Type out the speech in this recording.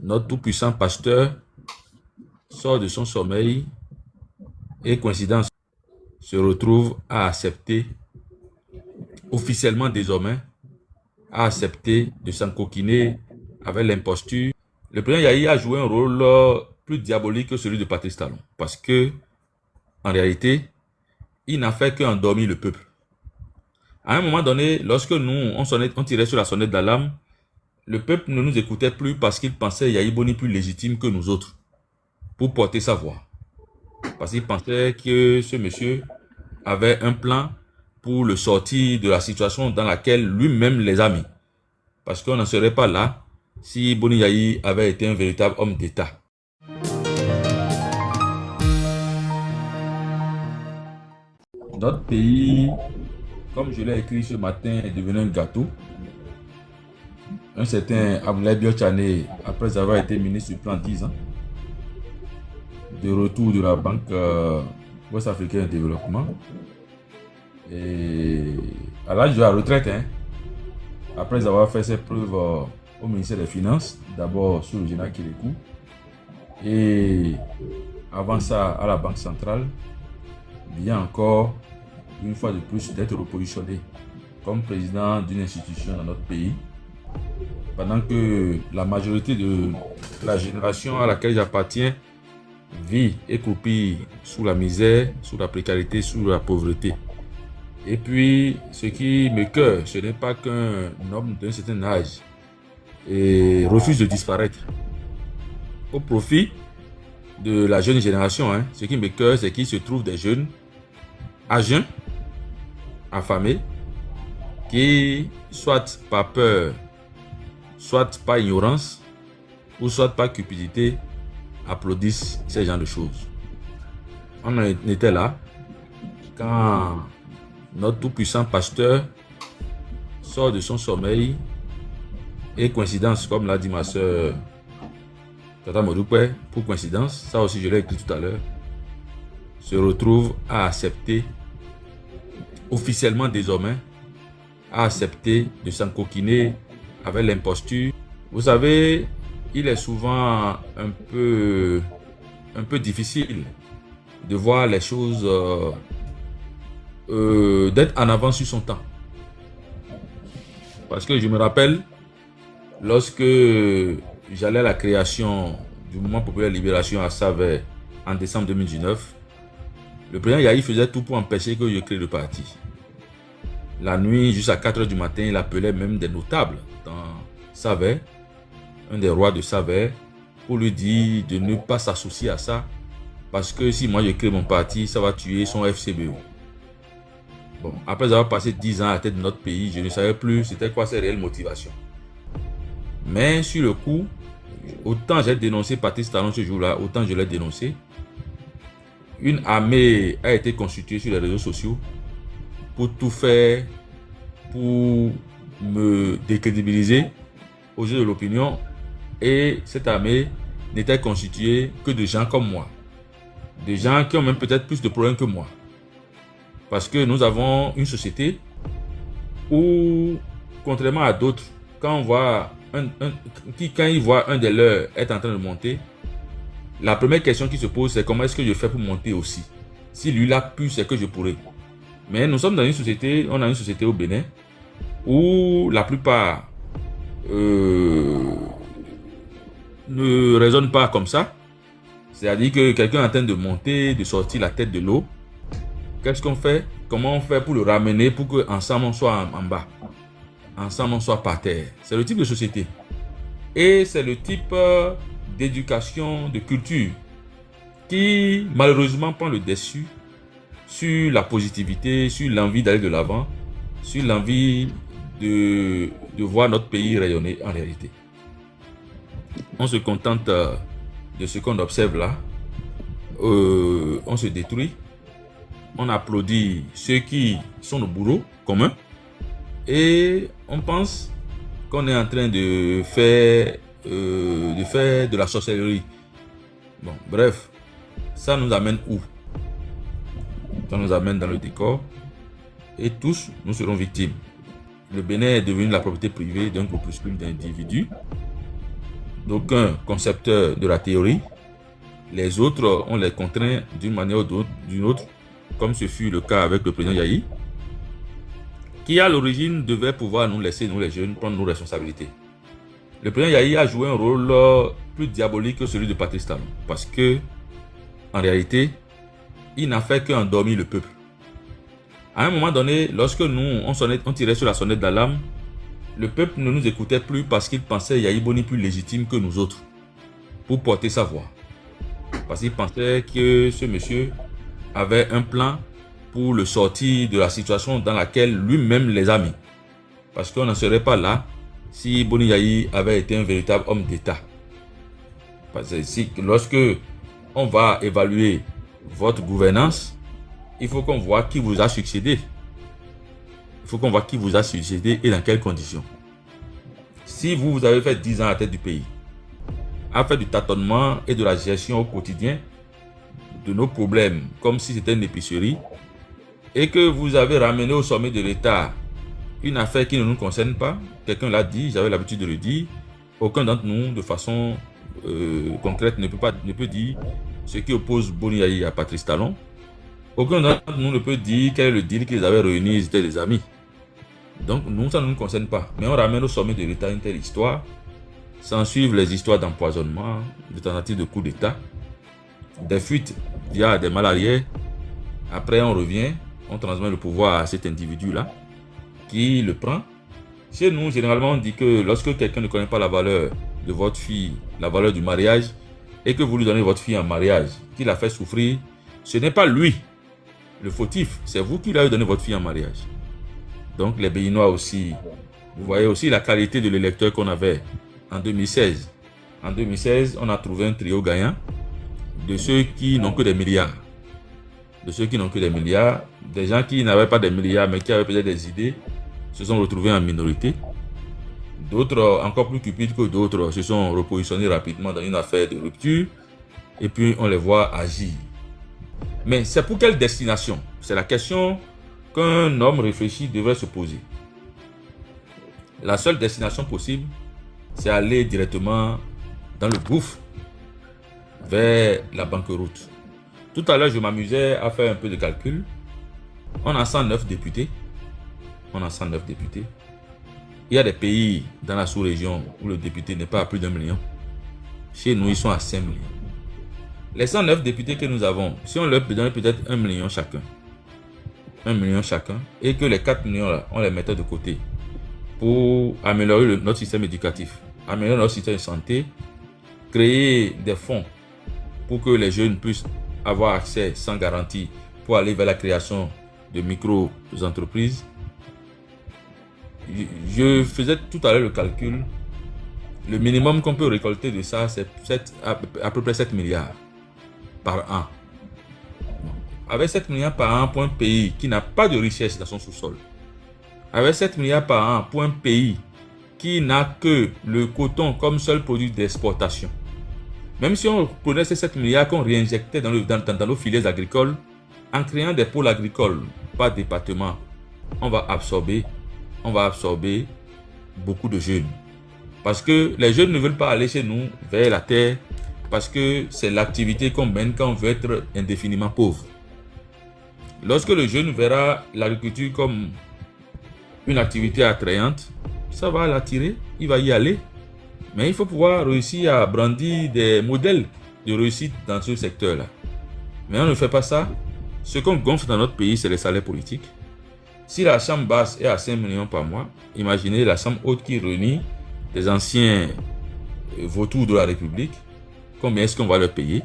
notre tout-puissant pasteur sort de son sommeil et, coïncidence, se retrouve à accepter, officiellement désormais, à accepter de s'encoquiner avec l'imposture. Le président Yahi a joué un rôle plus diabolique que celui de Patrice Talon, parce que, en réalité, il n'a fait qu'endormir le peuple. À un moment donné, lorsque nous, on tirait sur la sonnette d'alarme, le peuple ne nous écoutait plus parce qu'il pensait Yahi Boni plus légitime que nous autres pour porter sa voix. Parce qu'il pensait que ce monsieur avait un plan pour le sortir de la situation dans laquelle lui-même les a mis. Parce qu'on n'en serait pas là si Boni Yahi avait été un véritable homme d'État. Notre pays, comme je l'ai écrit ce matin, est devenu un gâteau. Un certain Abdoulaye Biotchane, après avoir été ministre pendant 10 ans, de retour de la Banque ouest-africaine de développement, et à l'âge de la retraite, après avoir fait ses preuves au ministère des Finances, d'abord sous le général Kérékou, et avant ça à la Banque centrale, vient encore une fois de plus d'être repositionné comme président d'une institution dans notre pays, pendant que la majorité de la génération à laquelle j'appartiens vit et croupit sous la misère, sous la précarité, sous la pauvreté. Et puis, ce qui me cœur, ce n'est pas qu'un homme d'un certain âge refuse de disparaître au profit de la jeune génération. Ce qui me cœur, c'est qu'il se trouve des jeunes à jeun, affamés, qui, soit par peur, soit par ignorance, ou soit par cupidité, applaudissent ces genres de choses. On en était là quand notre tout-puissant pasteur sort de son sommeil et, coïncidence, comme l'a dit ma soeur Tata Modoupe, pour coïncidence, ça aussi je l'ai écrit tout à l'heure, se retrouve à accepter, officiellement désormais, à accepter de s'encoquiner avec l'imposture. Vous savez, il est souvent un peu difficile de voir les choses, d'être en avance sur son temps. Parce que je me rappelle, lorsque j'allais à la création du Mouvement Populaire Libération à Savès en décembre 2019, le président Yahi faisait tout pour empêcher que je crée le parti. La nuit, jusqu'à 4 h du matin, il appelait même des notables dans Savès, un des rois de Savès, pour lui dire de ne pas s'associer à ça, parce que si moi je crée mon parti, ça va tuer son FCBO. Bon, après avoir passé 10 ans à la tête de notre pays, je ne savais plus c'était quoi ses réelles motivations. Mais sur le coup, autant j'ai dénoncé Patrice Talon ce jour-là, autant je l'ai dénoncé. Une armée a été constituée sur les réseaux sociaux pour tout faire pour me décrédibiliser aux yeux de l'opinion. Et cette armée n'était constituée que de gens comme moi. Des gens qui ont même peut-être plus de problèmes que moi. Parce que nous avons une société où, contrairement à d'autres, quand on voit quand ils voient un des leurs être en train de monter, la première question qui se pose, c'est comment est-ce que je fais pour monter aussi? Si lui l'a pu, c'est que je pourrais. Mais nous sommes dans une société, on a une société au Bénin, où la plupart ne raisonnent pas comme ça. C'est-à-dire que quelqu'un est en train de monter, de sortir la tête de l'eau. Qu'est-ce qu'on fait? Comment on fait pour le ramener pour qu'ensemble on soit en bas? Ensemble on soit par terre. C'est le type de société. Et c'est le type d'éducation, de culture qui malheureusement prend le dessus sur la positivité, sur l'envie d'aller de l'avant, sur l'envie de voir notre pays rayonner en réalité. On se contente de ce qu'on observe là. On se détruit. On applaudit ceux qui sont nos bourreaux communs. Et on pense qu'on est en train de faire de la sorcellerie. Bon, bref, ça nous amène où? Ça nous amène dans le décor. Et tous, nous serons victimes. Le Bénin est devenu la propriété privée d'un groupuscule d'individus d'aucun concepteur de la théorie. Les autres, on les contraint d'une manière ou d'une autre, comme ce fut le cas avec le président Yahi, qui à l'origine devait pouvoir nous laisser, nous les jeunes, prendre nos responsabilités. Le président Yahi a joué un rôle plus diabolique que celui de Patrice Talon, parce que, en réalité, il n'a fait qu'endormir le peuple. À un moment donné, lorsque nous, on tirait sur la sonnette d'alarme, le peuple ne nous écoutait plus parce qu'il pensait Yahi Boni plus légitime que nous autres pour porter sa voix. Parce qu'il pensait que ce monsieur avait un plan pour le sortir de la situation dans laquelle lui-même les a mis. Parce qu'on n'en serait pas là si Boni Yahi avait été un véritable homme d'État. Parce que lorsque on va évaluer votre gouvernance, il faut qu'on voit qui vous a succédé. Il faut qu'on voit qui vous a succédé et dans quelles conditions. Si vous avez fait 10 ans à la tête du pays, à faire du tâtonnement et de la gestion au quotidien de nos problèmes, comme si c'était une épicerie, et que vous avez ramené au sommet de l'État une affaire qui ne nous concerne pas, quelqu'un l'a dit, j'avais l'habitude de le dire, aucun d'entre nous, de façon concrète, ne peut dire ce qui oppose Boni Yahi à Patrice Talon. Aucun d'entre nous ne peut dire quel est le deal qu'ils avaient réuni, ils étaient des amis. Donc, nous, ça ne nous concerne pas. Mais on ramène au sommet de l'État une telle histoire. S'en suivent les histoires d'empoisonnement, de tentatives de coup d'État, des fuites via des malariés. Après, on revient, on transmet le pouvoir à cet individu-là, qui le prend. Chez nous, généralement, on dit que lorsque quelqu'un ne connaît pas la valeur de votre fille, la valeur du mariage, et que vous lui donnez votre fille en mariage, qu'il a fait souffrir, ce n'est pas lui le fautif, c'est vous qui lui avez donné votre fille en mariage. Donc les Béninois aussi, vous voyez aussi la qualité de l'électeur qu'on avait en 2016. En 2016, on a trouvé un trio gagnant de ceux qui n'ont que des milliards. De ceux qui n'ont que des milliards, des gens qui n'avaient pas des milliards mais qui avaient peut-être des idées, se sont retrouvés en minorité. D'autres, encore plus cupides que d'autres, se sont repositionnés rapidement dans une affaire de rupture et puis on les voit agir. Mais c'est pour quelle destination? C'est la question qu'un homme réfléchi devrait se poser. La seule destination possible, c'est aller directement dans le gouffre, vers la banqueroute. Tout à l'heure, je m'amusais à faire un peu de calcul. On a 109 députés. On a 109 députés. Il y a des pays dans la sous-région où le député n'est pas à plus d'1 million. Chez nous, ils sont à 5 millions. Les 109 députés que nous avons, si on leur donne peut-être 1 million chacun, 1 million chacun, et que les 4 millions là, on les mettait de côté pour améliorer notre système éducatif, améliorer notre système de santé, créer des fonds pour que les jeunes puissent avoir accès sans garantie pour aller vers la création de micro-entreprises. Je faisais tout à l'heure le calcul. Le minimum qu'on peut récolter de ça, c'est à peu près 7 milliards par an. Avec 7 milliards par an pour un pays qui n'a pas de richesse dans son sous-sol, avec 7 milliards par an pour un pays qui n'a que le coton comme seul produit d'exportation, même si on prenait ces 7 milliards qu'on réinjectait dans nos filières agricoles, en créant des pôles agricoles par département, on va absorber beaucoup de jeunes. Parce que les jeunes ne veulent pas aller chez nous vers la terre, parce que c'est l'activité qu'on mène quand on veut être indéfiniment pauvre. Lorsque le jeune verra l'agriculture comme une activité attrayante, ça va l'attirer, il va y aller. Mais il faut pouvoir réussir à brandir des modèles de réussite dans ce secteur-là. Mais on ne fait pas ça. Ce qu'on gonfle dans notre pays, c'est les salaires politiques. Si la chambre basse est à 5 millions par mois, imaginez la chambre haute qui réunit des anciens vautours de la République. Combien est-ce qu'on va leur payer?